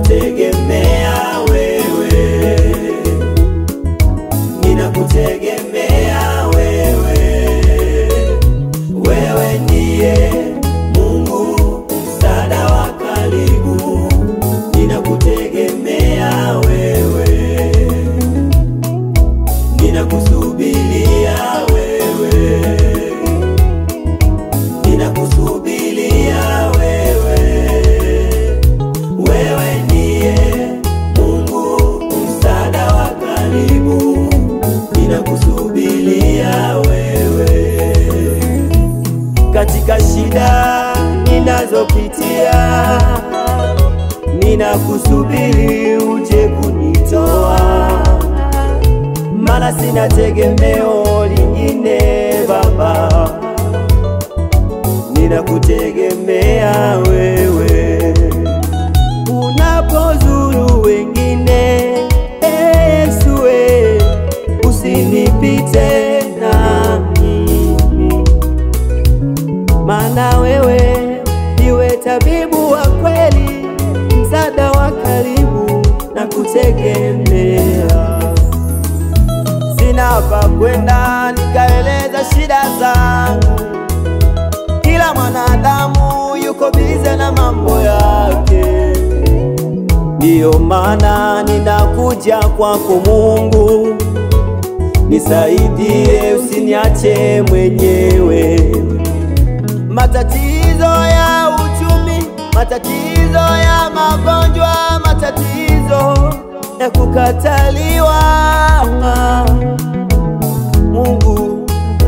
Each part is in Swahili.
Ninakutegemea wewe, ninakutegemea wewe, wewe ndiye Mungu msaada wa karibu. Ninakutegemea wewe, ninakusubiria wewe, ninakusubiria wewe, wewe ndiye Mungu msaada wa karibu. Ninakusubiria wewe, katika shida ninazopitia, ninakusubiri uje kunitoa, maana sina tegemeo lingine Baba. Ninakutegemea wewe, unapozuru wengine Yesu, usinipite na mimi, maana wewe ndiwe tabibu wa kweli, msaada wa karibu. Nakutegemea, sina pa kwenda nikaeleza shida zangu, kila mwanadamu yuko bize na mambo yake. Ndiyo maana ninakuja kwako Mungu, nisaidie, usiniache mwenyewe. Matatizo ya uchumi, matatizo ya magonjwa, matatizo ya kukataliwa, Mungu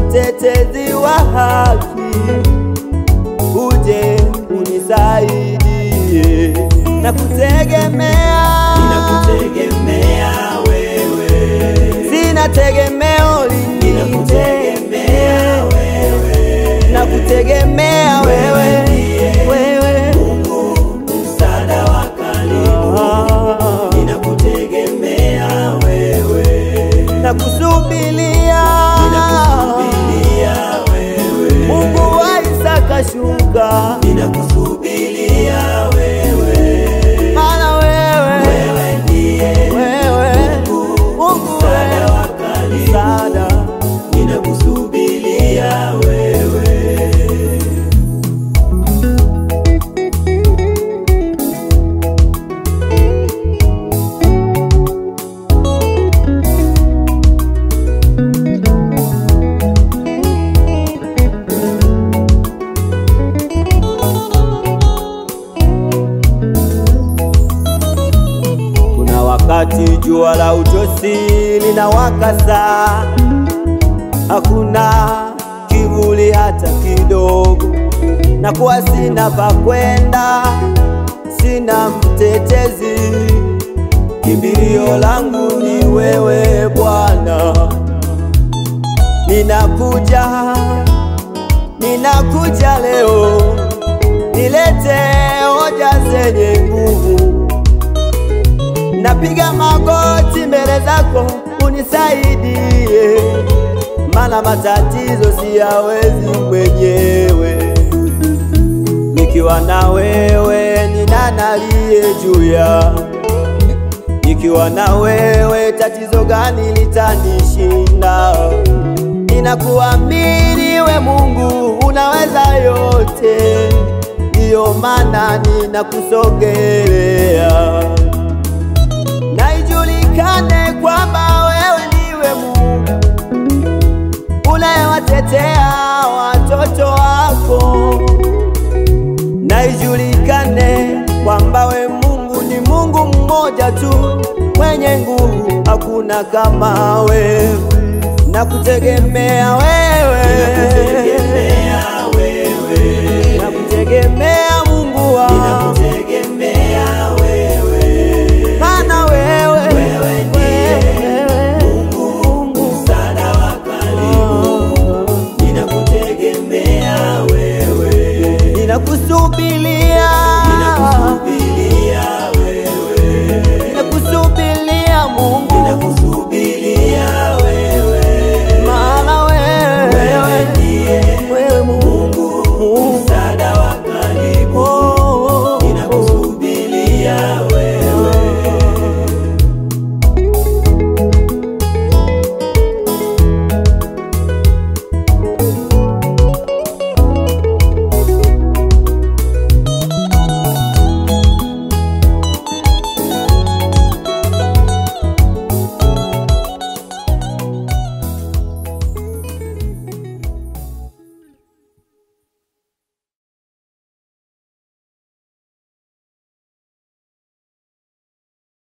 mtetezi wa haki, uje unisaidie. Nakutegemea, ninakutegemea wewe, sina tegemeo lingine. Ninakutegemea wewe, nakutegemea wewe, wewe Mungu msaada wa karibu. Ninakutegemea wewe, nakusubiria, ninakusubiria wewe, Mungu wa Isaka shuka. Ninakusubiria wewe, maana wewe ndiye Mungu msaada wa karibu. Ninakusubiria wewe. Wakati jua la utosi linawaka sana, hakuna kivuli hata kidogo, na kuwa sina pa kwenda, sina mtetezi, kimbilio langu ni wewe Bwana. Ninakuja leo, nilete hoja zenye nguvu, napiga magoti mbele zako unisaidie, maana matatizo siyawezi mwenyewe. Nikiwa na wewe ni nani aliye juu ya? Nikiwa na wewe tatizo gani litanishinda? Ninakuamini we Mungu unaweza yote, ndiyo maana ninakusogelea. Na ijulikane kwamba wewe ndiwe Mungu unayewatetea watoto wako. Na ijulikane kwamba we Mungu ni Mungu mmoja tu mwenye nguvu, hakuna kama wewe. Nakutegemea wewe, nakutegemea wewe, nakutegemea Mungu wangu, nakutegemea wewe, maana wewe ndiye Mungu msaada wa karibu. Ninakutegemea wewe, na kusubiri